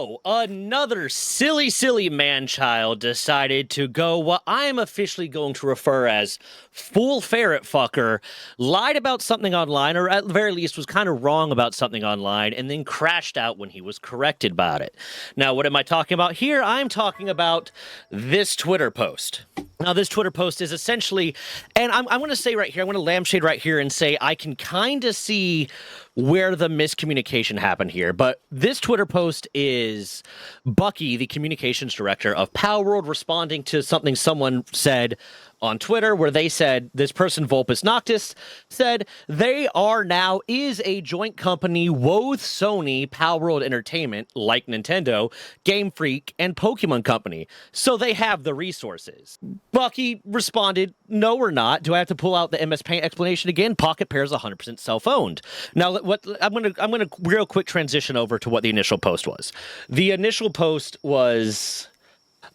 So, another silly man-child decided to go what I'm officially going to refer as fool ferret fucker, lied about something online, or at the very least was kind of wrong about something online, and then crashed out when he was corrected about it. Now, what am I talking about here? I'm talking about this Twitter post. Now, this Twitter post is essentially, and I'm going to say right here, I'm going to lampshade right here and say I can kind of see where the miscommunication happened here. But this Twitter post is Bucky, the communications director of Palworld, responding to something someone said on Twitter, where they said, this person, Vulpus Noctis, said, they are now is a joint company with Sony, Palworld Entertainment, like Nintendo, Game Freak, and Pokemon Company. So they have the resources. Bucky responded, no, we're not. Do I have to pull out the MS Paint explanation again? Pocket Pair is 100% self-owned. Now, what I'm gonna real quick transition over to what the initial post was. The initial post was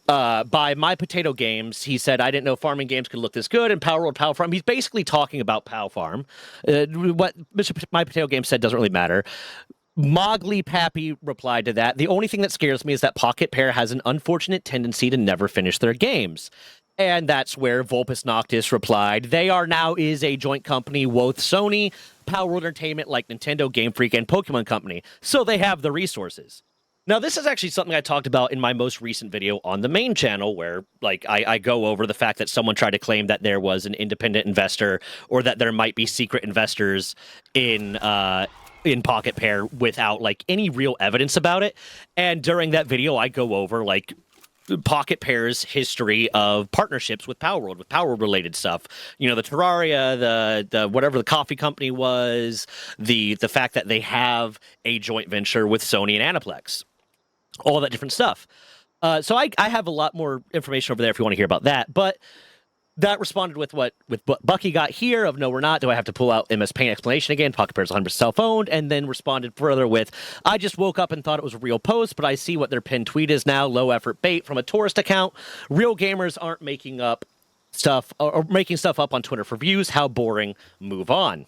by My Potato Games. He said, I didn't know farming games could look this good, and Palworld, Pal Farm. He's basically talking about Pal Farm. What My Potato Games said doesn't really matter. Mogly Pappy replied to that. The only thing that scares me is that Pocket Pair has an unfortunate tendency to never finish their games. And that's where Vulpus Noctis replied, they are now is a joint company with Sony, Palworld Entertainment, like Nintendo, Game Freak, and Pokemon Company. So they have the resources. Now, this is actually something I talked about in my most recent video on the main channel, where I go over the fact that someone tried to claim that there was an independent investor or that there might be secret investors in Pocket Pair without any real evidence about it. And during that video, I go over Pocket Pair's history of partnerships with Palworld, with Palworld related stuff. You know, the Terraria, the whatever the coffee company was, the fact that they have a joint venture with Sony and Aniplex. All that different stuff. So I have a lot more information over there if you want to hear about that. But that responded with what Bucky got here of no, we're not. Do I have to pull out MS Paint explanation again? Pocket Pair's 100% self-owned. And then responded further with, I just woke up and thought it was a real post, but I see what their pinned tweet is now. Low effort bait from a tourist account. Real gamers aren't making up stuff or making stuff up on Twitter for views. How boring. Move on.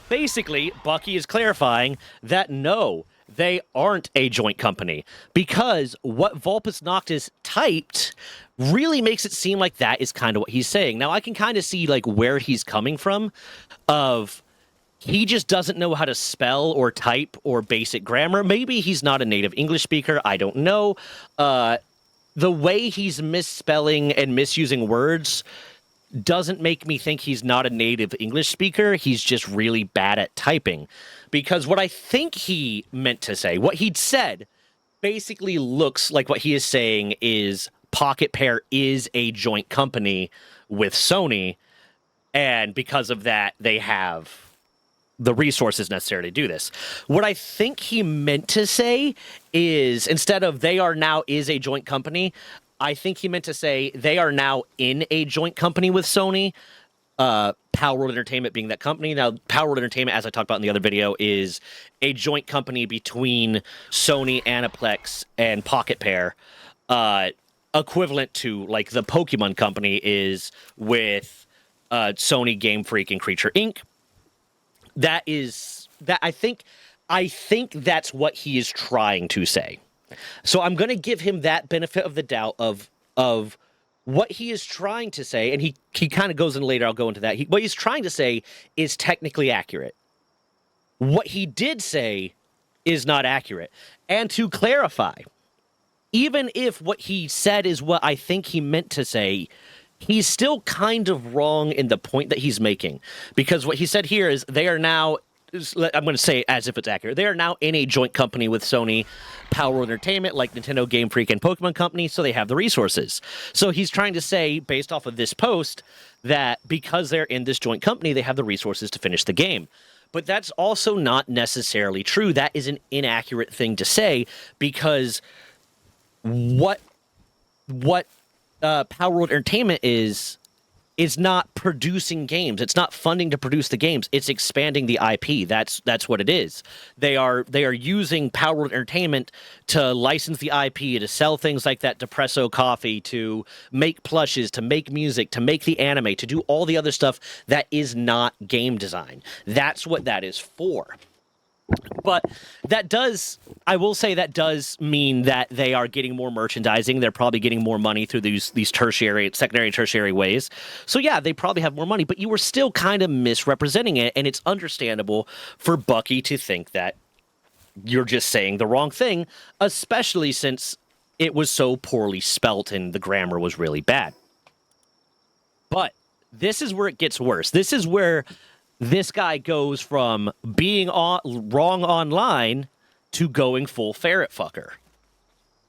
Basically, Bucky is clarifying that no, they aren't a joint company, because what Vulpus Noctis typed really makes it seem like that is kind of what he's saying. Now, I can kind of see where he's coming from, of he just doesn't know how to spell or type or basic grammar. Maybe he's not a native English speaker. I don't know. The way he's misspelling and misusing words doesn't make me think he's not a native English speaker. He's just really bad at typing. Because what I think he meant to say, what he'd said, basically looks like what he is saying is Pocket Pair is a joint company with Sony, and because of that, they have the resources necessary to do this. What I think he meant to say is, instead of they are now is a joint company, I think he meant to say they are now in a joint company with Sony, Palworld Entertainment being that company. Now, Palworld Entertainment, as I talked about in the other video, is a joint company between Sony, Aniplex, and Pocket Pair, equivalent to the Pokemon Company is with Sony, Game Freak, and Creature Inc. That is that. I think that's what he is trying to say. So I'm going to give him that benefit of the doubt of what he is trying to say, and he kind of goes in later, I'll go into that. What he's trying to say is technically accurate. What he did say is not accurate. And to clarify, even if what he said is what I think he meant to say, he's still kind of wrong in the point that he's making. Because what he said here is they are now, I'm going to say it as if it's accurate, they are now in a joint company with Sony, Palworld Entertainment, like Nintendo, Game Freak, and Pokemon Company, so they have the resources. So he's trying to say, based off of this post, that because they're in this joint company, they have the resources to finish the game. But that's also not necessarily true. That is an inaccurate thing to say, because what Palworld Entertainment is not producing games. It's not funding to produce the games. It's expanding the IP. That's what it is. They are using Palworld Entertainment to license the IP, to sell things like that Depresso coffee, to make plushes, to make music, to make the anime, to do all the other stuff that is not game design. That's what that is for. But that does, I will say, that does mean that they are getting more merchandising. They're probably getting more money through these tertiary, secondary, and tertiary ways. So yeah, they probably have more money. But you were still kind of misrepresenting it, and it's understandable for Bucky to think that you're just saying the wrong thing, especially since it was so poorly spelt and the grammar was really bad. But this is where it gets worse. This is where this guy goes from being wrong online to going full ferret fucker.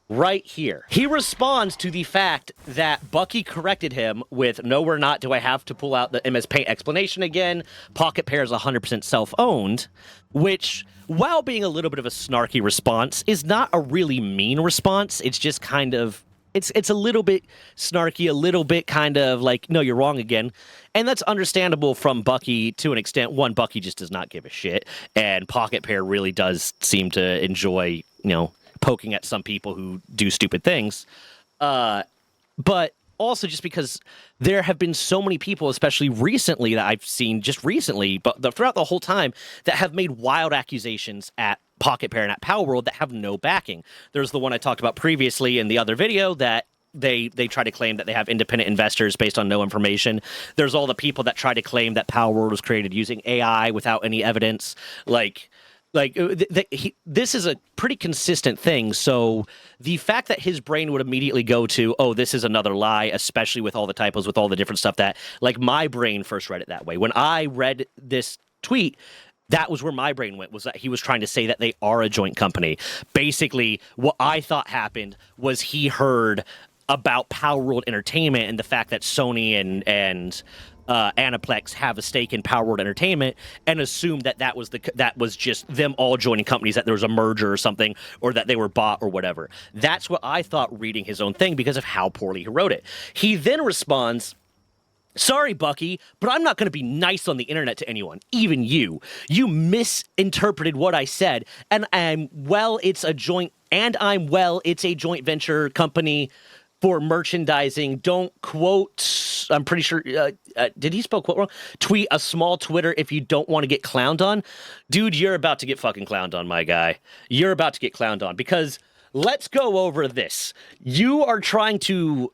Right here. He responds to the fact that Bucky corrected him with, no, we're not. Do I have to pull out the MS Paint explanation again? Pocket Pair is 100% self-owned, which, while being a little bit of a snarky response, is not a really mean response. It's just kind of, it's a little bit snarky, a little bit kind of like, no, you're wrong again. And that's understandable from Bucky to an extent. One, Bucky just does not give a shit. And Pocket Pair really does seem to enjoy, poking at some people who do stupid things. But also just because there have been so many people, especially recently, that I've seen just recently, but throughout the whole time, that have made wild accusations at Pocket Pair and at Palworld that have no backing. There's the one I talked about previously in the other video that they try to claim that they have independent investors based on no information. There's all the people that try to claim that Palworld was created using AI without any evidence. This is a pretty consistent thing. So the fact that his brain would immediately go to, oh, this is another lie, especially with all the typos, with all the different stuff that, like, my brain first read it that way. When I read this tweet, that was where my brain went, was that he was trying to say that they are a joint company. Basically, what I thought happened was he heard about Palworld Entertainment and the fact that Sony and Aniplex have a stake in Palworld Entertainment, and assumed that was just them all joining companies, that there was a merger or something, or that they were bought or whatever. That's what I thought reading his own thing because of how poorly he wrote it. He then responds, sorry, Bucky, but I'm not going to be nice on the internet to anyone, even you. You misinterpreted what I said, and it's a joint venture company for merchandising. Don't quote, I'm pretty sure, did he spell quote wrong? Tweet a small Twitter if you don't want to get clowned on. Dude, you're about to get fucking clowned on, my guy. You're about to get clowned on, because let's go over this. You are trying to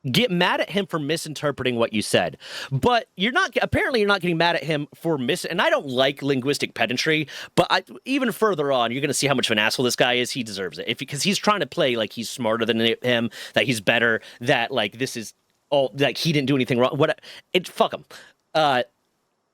get mad at him for misinterpreting what you said, but you're not getting mad at him for and I don't like linguistic pedantry, but even further on, you're going to see how much of an asshole this guy is. He deserves it, because he's trying to play like he's smarter than him, that he's better, that like this is all, like he didn't do anything wrong. Fuck him.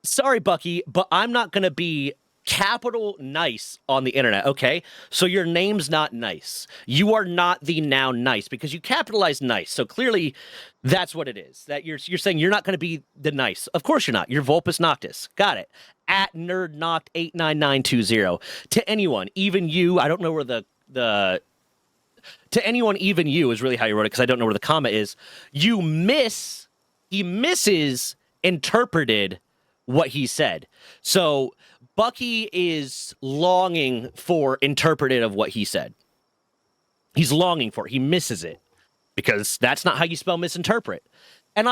Sorry, Bucky, but I'm not going to be capital nice on the internet, okay? So your name's not nice. You are not the noun nice, because you capitalize nice. So clearly that's what it is. That you're saying you're not going to be the nice. Of course you're not. You're Vulpus Noctis. Got it. At nerdnocked89920. To anyone, even you, I don't know where to anyone, even you is really how you wrote it, because I don't know where the comma is. He misses interpreted what he said. So Bucky is longing for interpreted of what he said. He's longing for it. He misses it, because that's not how you spell misinterpret. And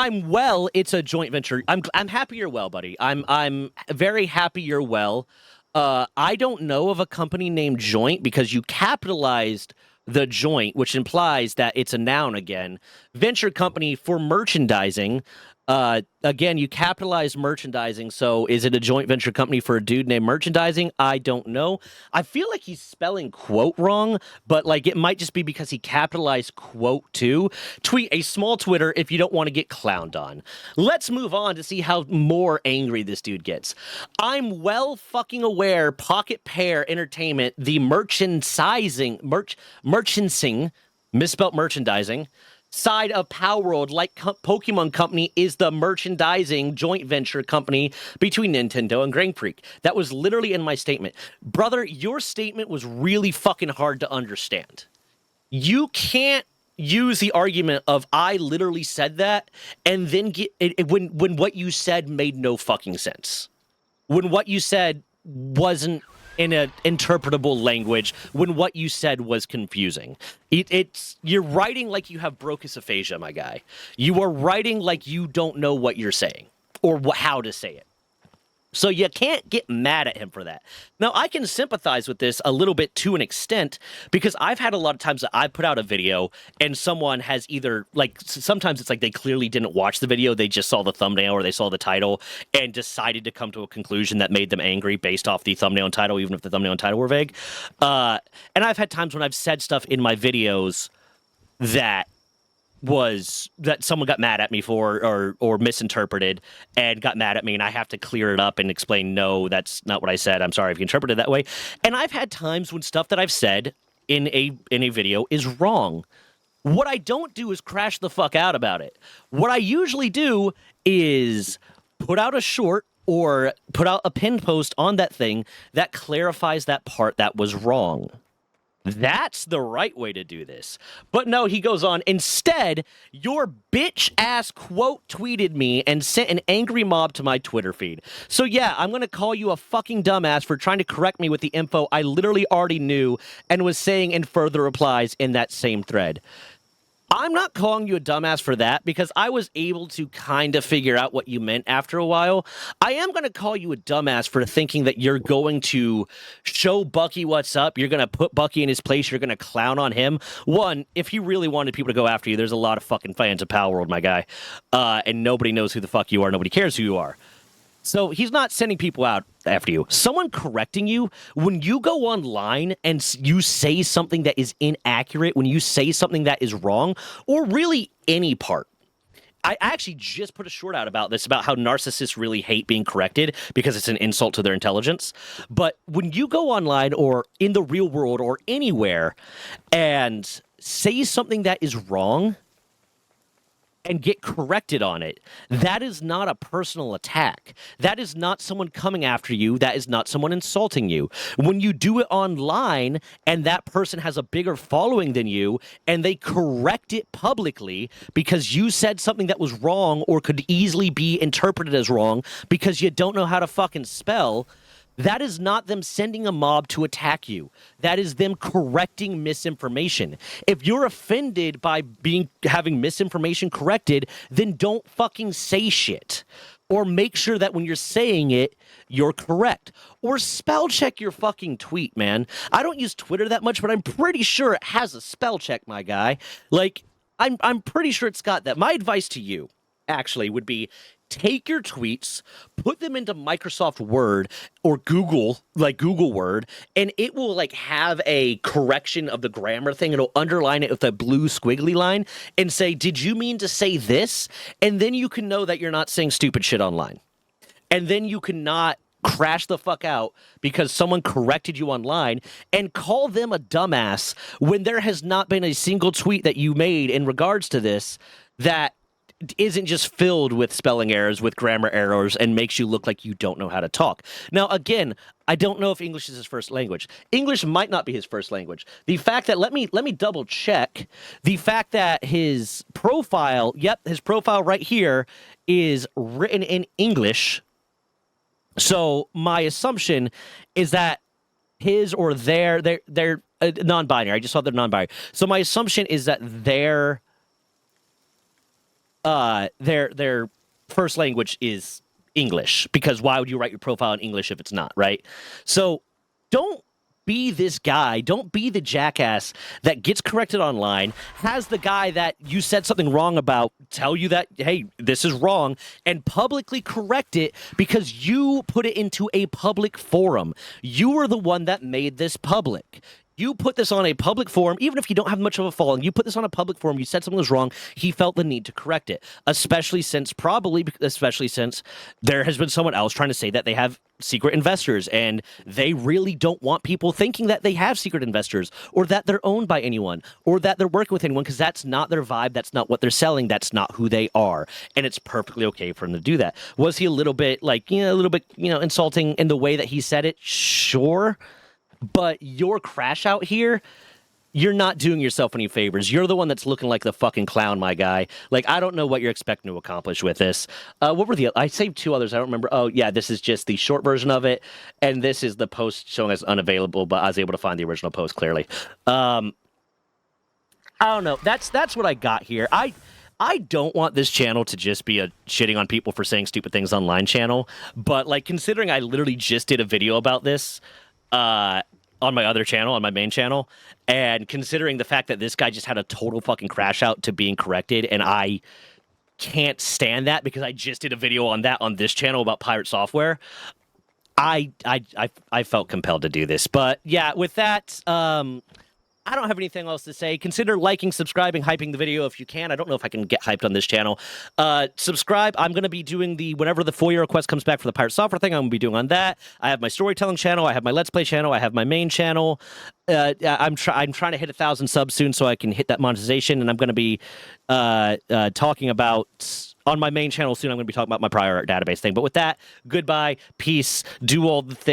it's a joint venture. I'm happy you're well, buddy. I'm very happy you're well. I don't know of a company named Joint, because you capitalized the joint, which implies that it's a noun again. Venture company for merchandising. Again, you capitalize merchandising, so is it a joint venture company for a dude named Merchandising? I don't know. I feel like he's spelling quote wrong, but like it might just be because he capitalized quote too. Tweet a small Twitter if you don't want to get clowned on. Let's move on to see how more angry this dude gets. I'm well fucking aware Pocket Pair Entertainment, the merchandising, misspelt merchandising, side of Palworld, like Pokemon Company, is the merchandising joint venture company between Nintendo and Game Freak. That was literally in my statement. Brother, your statement was really fucking hard to understand. You can't use the argument of I literally said that and then get it when what you said made no fucking sense. When what you said wasn't in an interpretable language, when what you said was confusing. You're writing like you have Broca's aphasia, my guy. You are writing like you don't know what you're saying or how to say it. So you can't get mad at him for that. Now, I can sympathize with this a little bit to an extent because I've had a lot of times that I put out a video and someone has either, like, sometimes it's like they clearly didn't watch the video, they just saw the thumbnail or they saw the title and decided to come to a conclusion that made them angry based off the thumbnail and title, even if the thumbnail and title were vague. And I've had times when I've said stuff in my videos that someone got mad at me for or misinterpreted and got mad at me, and I have to clear it up and explain, no, that's not what I said. I'm sorry if you interpreted it that way. And I've had times when stuff that I've said in a video is wrong. What I don't do is crash the fuck out about it. What I usually do is put out a short or put out a pinned post on that thing that clarifies that part that was wrong. That's the right way to do this. But no, he goes on. Instead, your bitch ass quote tweeted me and sent an angry mob to my Twitter feed. So yeah, I'm going to call you a fucking dumbass for trying to correct me with the info I literally already knew and was saying in further replies in that same thread. I'm not calling you a dumbass for that because I was able to kind of figure out what you meant after a while. I am going to call you a dumbass for thinking that you're going to show Bucky what's up. You're going to put Bucky in his place. You're going to clown on him. One, if he really wanted people to go after you, there's a lot of fucking fans of Palworld, my guy. And nobody knows who the fuck you are. Nobody cares who you are. So he's not sending people out after you. Someone correcting you, when you go online and you say something that is inaccurate, when you say something that is wrong, or really any part. I actually just put a short out about this, about how narcissists really hate being corrected because it's an insult to their intelligence. But when you go online or in the real world or anywhere and say something that is wrong, and get corrected on it, that is not a personal attack. That is not someone coming after you. That is not someone insulting you. When you do it online and that person has a bigger following than you and they correct it publicly because you said something that was wrong or could easily be interpreted as wrong because you don't know how to fucking spell, that is not them sending a mob to attack you. That is them correcting misinformation. If you're offended by having misinformation corrected, then don't fucking say shit. Or make sure that when you're saying it, you're correct. Or spell check your fucking tweet, man. I don't use Twitter that much, but I'm pretty sure it has a spell check, my guy. Like, I'm pretty sure it's got that. My advice to you, actually, would be take your tweets, put them into Microsoft Word or Google Word, and it will like have a correction of the grammar thing. It'll underline it with a blue squiggly line and say, did you mean to say this? And then you can know that you're not saying stupid shit online. And then you cannot crash the fuck out because someone corrected you online and call them a dumbass when there has not been a single tweet that you made in regards to this that isn't just filled with spelling errors, with grammar errors, and makes you look like you don't know how to talk. Now, again, I don't know if English is his first language. English might not be his first language. The fact that, let me double check, the fact that his profile, his profile right here is written in English. So my assumption is that his or they're non-binary. I just saw they're non-binary. So my assumption is that their first language is English, because why would you write your profile in English if it's not, right? So don't be this guy. Don't be the jackass that gets corrected online, has the guy that you said something wrong about tell you that, hey, this is wrong, and publicly correct it because you put it into a public forum. You were the one that made this public. You put this on a public forum, even if you don't have much of a following, you put this on a public forum, you said something was wrong, he felt the need to correct it, especially since there has been someone else trying to say that they have secret investors, and they really don't want people thinking that they have secret investors, or that they're owned by anyone, or that they're working with anyone, because that's not their vibe, that's not what they're selling, that's not who they are, and it's perfectly okay for him to do that. Was he a little bit, insulting in the way that he said it? Sure. But your crash out here, you're not doing yourself any favors. You're the one that's looking like the fucking clown, my guy. Like, I don't know what you're expecting to accomplish with this. What were I saved two others. I don't remember. Oh, yeah, this is just the short version of it. And this is the post showing as unavailable, but I was able to find the original post clearly. I don't know. That's what I got here. I don't want this channel to just be a shitting on people for saying stupid things online channel, but like considering I literally just did a video about this on my other channel, on my main channel, and considering the fact that this guy just had a total fucking crash out to being corrected, and I can't stand that because I just did a video on that on this channel about pirate software. I felt compelled to do this, but yeah, with that, I don't have anything else to say. Consider liking, subscribing, hyping the video if you can. I don't know if I can get hyped on this channel. Subscribe. I'm going to be doing whenever the FOIA request comes back for the pirate software thing, I'm going to be doing on that. I have my storytelling channel. I have my Let's Play channel. I have my main channel. I'm trying to hit 1,000 subs soon so I can hit that monetization, and I'm going to be talking about... On my main channel soon, I'm going to be talking about my prior database thing. But with that, goodbye, peace, do all the things.